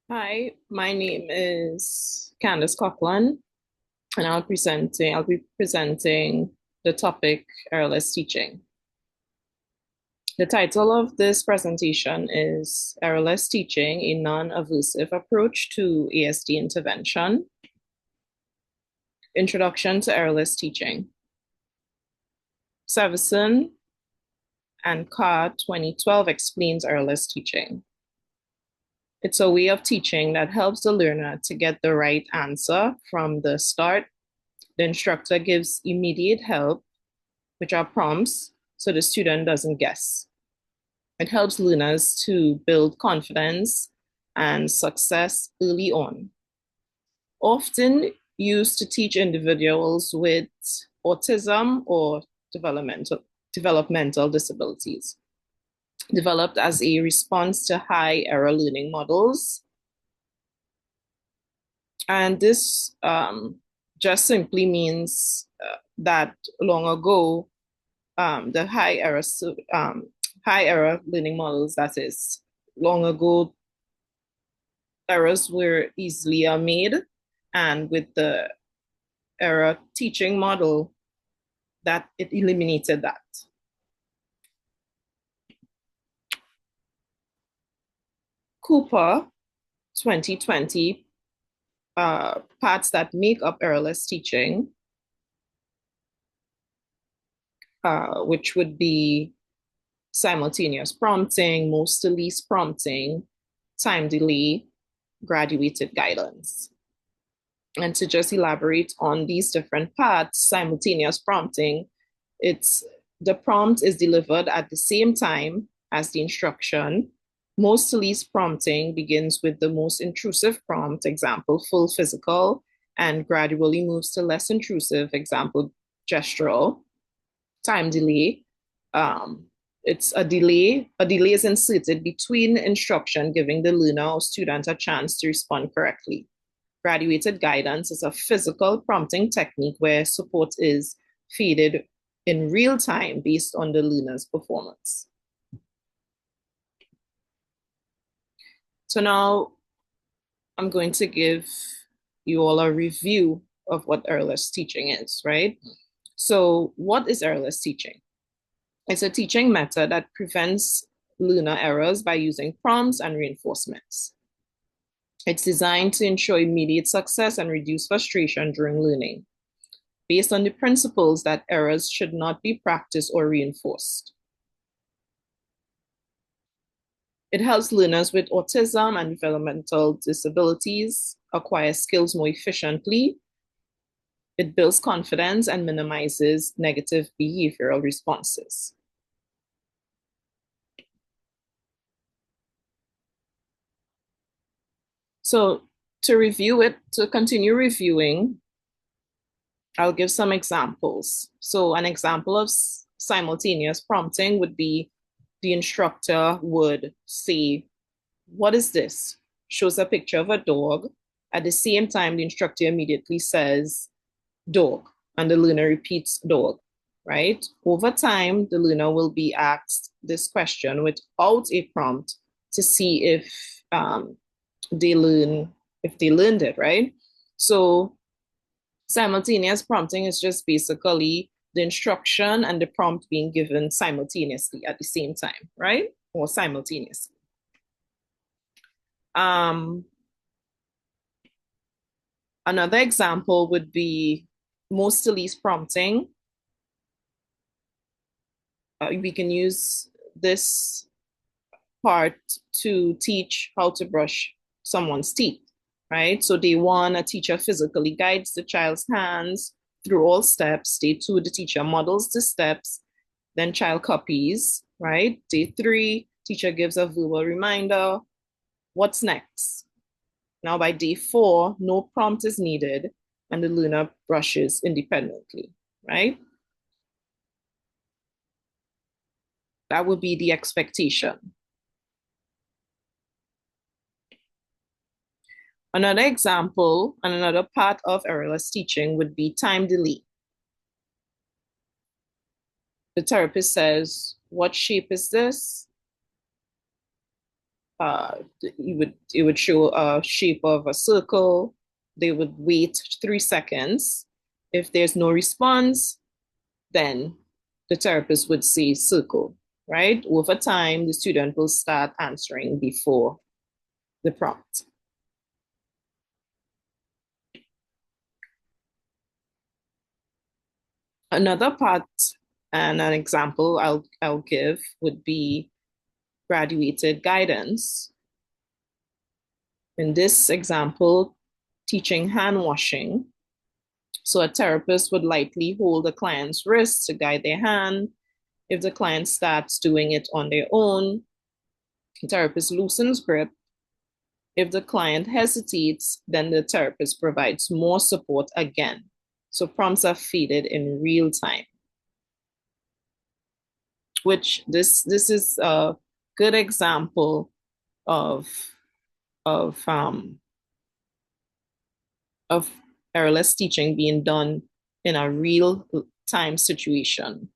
Hi, my name is Candace Coughlin, and I'll be presenting the topic Errorless Teaching. The title of this presentation is Errorless Teaching, a Non-Aversive Approach to ASD Intervention. Introduction to Errorless Teaching. Severson and Carr 2012 explains errorless teaching. It's a way of teaching that helps the learner to get the right answer from the start. The instructor gives immediate help, which are prompts, so the student doesn't guess. It helps learners to build confidence and success early on. Often used to teach individuals with autism or developmental disabilities, developed as a response to high error learning models. And this just simply means that long ago, the high error learning models, that is, long ago, errors were easily made. And with the error teaching model, that it eliminated that. Cooper 2020 parts that make up errorless teaching, which would be simultaneous prompting, most to least prompting, time delay, graduated guidance. And to just elaborate on these different parts, simultaneous prompting, the prompt is delivered at the same time as the instruction. Most to least prompting begins with the most intrusive prompt, example, full physical, and gradually moves to less intrusive, example, gestural. Time delay, it's a delay. A delay is inserted between instruction, giving the learner or student a chance to respond correctly. Graduated guidance is a physical prompting technique where support is feeded in real time based on the learner's performance. So now I'm going to give you all a review of what errorless teaching is, right? So what is errorless teaching? It's a teaching method that prevents learner errors by using prompts and reinforcements. It's designed to ensure immediate success and reduce frustration during learning, based on the principles that errors should not be practiced or reinforced. It helps learners with autism and developmental disabilities acquire skills more efficiently. It builds confidence and minimizes negative behavioral responses. So to continue reviewing, I'll give some examples. So an example of simultaneous prompting would be the instructor would say, "What is this?" Shows a picture of a dog. At the same time, the instructor immediately says, "Dog," and the learner repeats "dog," right? Over time, the learner will be asked this question without a prompt to see they learn if they learned it, right? So simultaneous prompting is just basically the instruction and the prompt being given simultaneously at the same time, right? Or simultaneously. Um, Another example would be most to least prompting. We can use this part to teach how to brush someone's teeth, right? So day one, a teacher physically guides the child's hands through all steps. Day two, the teacher models the steps, then child copies, right? Day three, teacher gives a verbal reminder. What's next? Now by day four, no prompt is needed and the learner brushes independently, right? That would be the expectation. Another example and another part of errorless teaching would be time delay. The therapist says, "What shape is this?" it would show a shape of a circle. They would wait 3 seconds. If there's no response, then the therapist would say circle, right? Over time, the student will start answering before the prompt. Another part and an example I'll give would be graduated guidance. In this example, teaching hand washing. So a therapist would likely hold the client's wrist to guide their hand. If the client starts doing it on their own, the therapist loosens grip. If the client hesitates, then the therapist provides more support again. So prompts are fed in real time, which this is a good example of of um, of errorless teaching being done in a real time situation.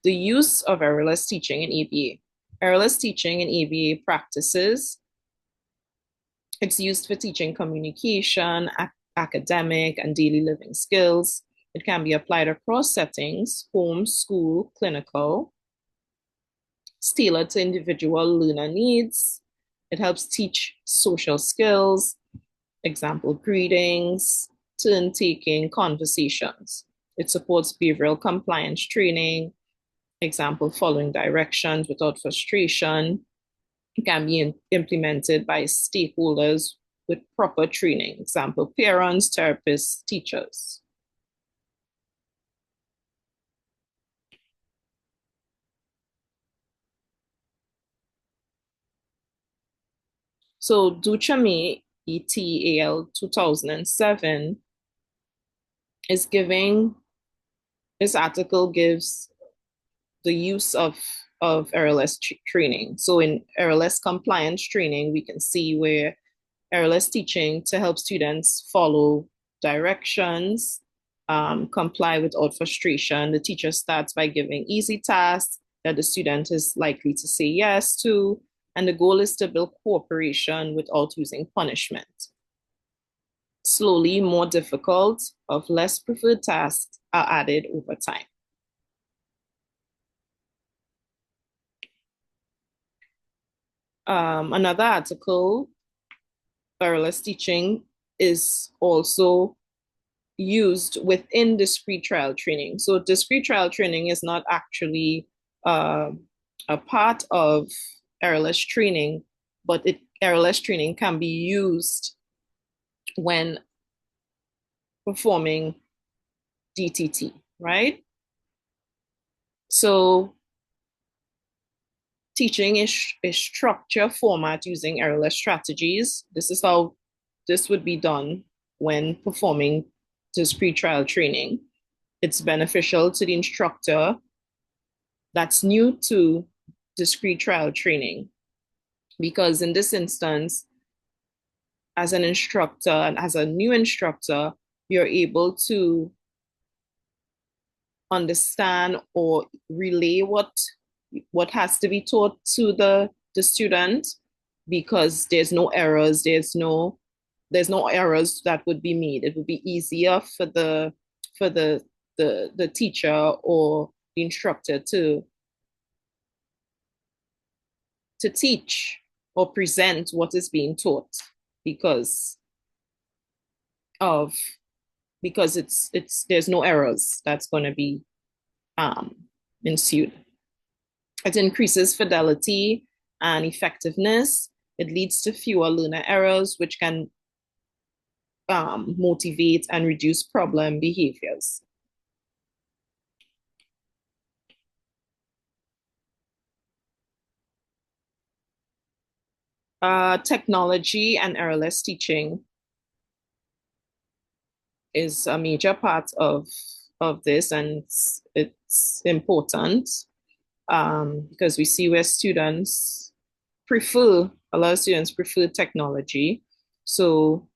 The use of errorless teaching in ABA. Errorless teaching in ABA practices, it's used for teaching communication, academic, and daily living skills. It can be applied across settings, home, school, clinical. It's tailored to individual learner needs. It helps teach social skills, example, greetings, turn taking, conversations. It supports behavioral compliance training, example, following directions without frustration. It can be implemented by stakeholders with proper training, example, parents, therapists, teachers. So Duchamp ETAL 2007 is giving, this article gives the use of errorless training. So in errorless compliance training, we can see where errorless teaching to help students follow directions, comply without frustration. The teacher starts by giving easy tasks that the student is likely to say yes to, and the goal is to build cooperation without using punishment. Slowly, more difficult, of less preferred tasks are added over time. Another article, errorless teaching, is also used within discrete trial training. So discrete trial training is not actually a part of errorless training, but errorless training can be used when performing DTT, right? So teaching is structure format using errorless strategies. This is how this would be done when performing discrete trial training. It's beneficial to the instructor that's new to discrete trial training, because in this instance, as an instructor and as a new instructor, you're able to understand or relay what has to be taught to the student, because there's no errors, there's no errors that would be made. It would be easier for the teacher or the instructor to teach or present what is being taught, because of because it's there's no errors that's going to be ensued. It increases fidelity and effectiveness. It leads to fewer learner errors, which can motivate and reduce problem behaviors. Technology and errorless teaching is a major part of this, and it's important because we see where a lot of students prefer technology. So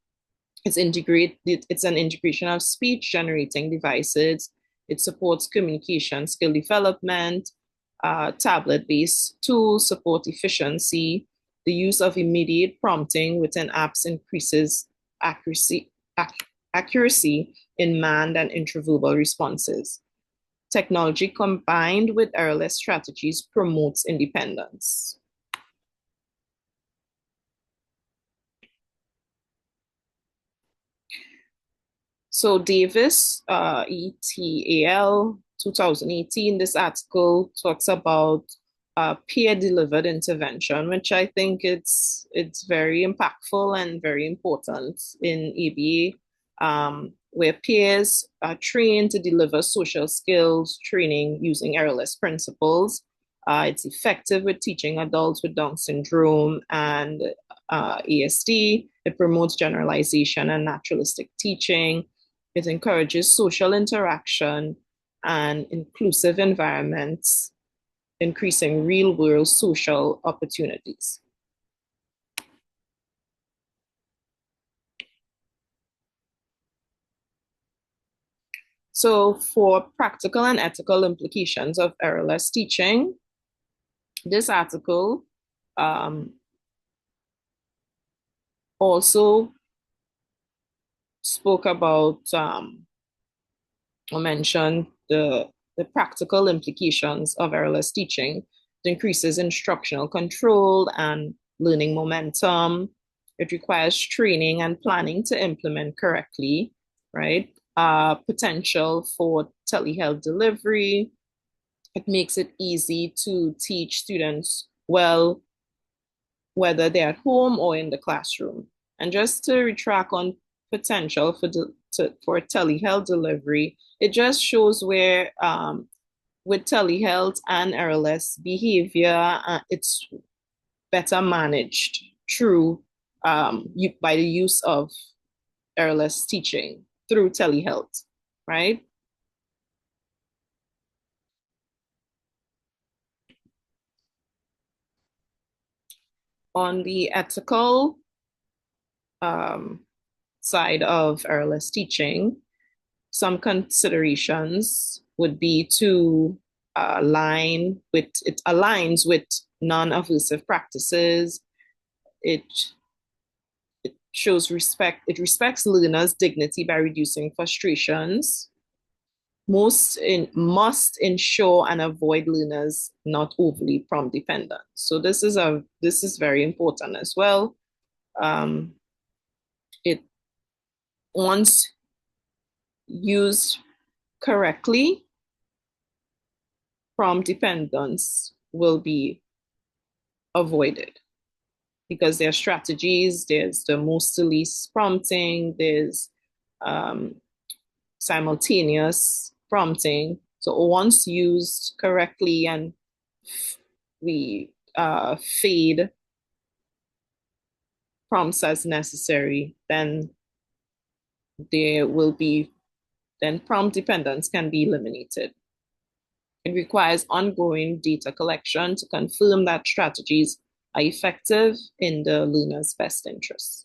it's an integration of speech generating devices, It supports communication skill development. Tablet-based tools support efficiency. The use of immediate prompting within apps increases accuracy, accuracy in manned and intraverbal responses. Technology combined with errorless strategies promotes independence. So Davis, ETAL 2018, this article talks about peer-delivered intervention, which I think it's very impactful and very important in ABA, where peers are trained to deliver social skills training using errorless principles. It's effective with teaching adults with Down syndrome and ASD. It promotes generalization and naturalistic teaching. It encourages social interaction and inclusive environments, increasing real-world social opportunities. So for practical and ethical implications of errorless teaching, this article also spoke about or mentioned the practical implications of errorless teaching. It increases instructional control and learning momentum. It requires training and planning to implement correctly, right? Potential for telehealth delivery. It makes it easy to teach students well, whether they're at home or in the classroom. And just to retract on potential for telehealth delivery, it just shows where with telehealth and errorless behavior, it's better managed through by the use of errorless teaching through telehealth, right? On the ethical side of errorless teaching, some considerations would be to it aligns with non-aversive practices. It shows respect. It respects learners' dignity by reducing frustrations. Must ensure and avoid learners not overly prompt dependent. So this is very important as well. It once used correctly, prompt dependence will be avoided because there are strategies. There's the most to least prompting. There's simultaneous prompting. So once used correctly and we fade prompts as necessary, then prompt dependence can be eliminated. It requires ongoing data collection to confirm that strategies are effective in the learner's best interests.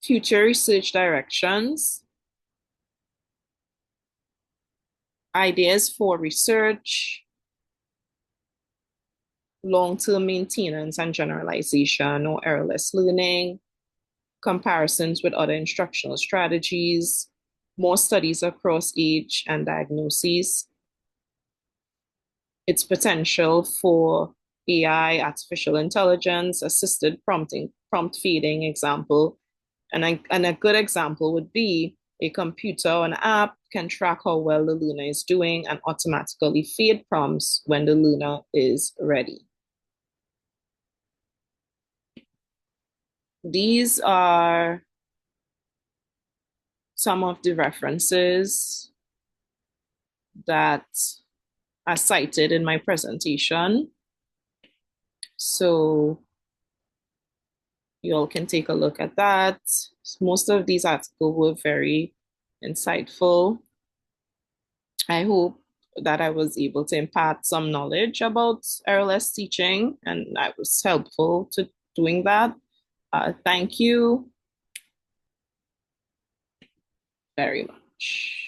Future research directions, ideas for research, long-term maintenance and generalization or errorless learning, comparisons with other instructional strategies, more studies across age and diagnoses, its potential for AI, artificial intelligence, assisted prompt feeding example. And a good example would be a computer or an app can track how well the learner is doing and automatically feed prompts when the learner is ready. These are some of the references that are cited in my presentation. So you all can take a look at that. Most of these articles were very insightful. I hope that I was able to impart some knowledge about Errorless teaching, and I was helpful to doing that. Thank you very much.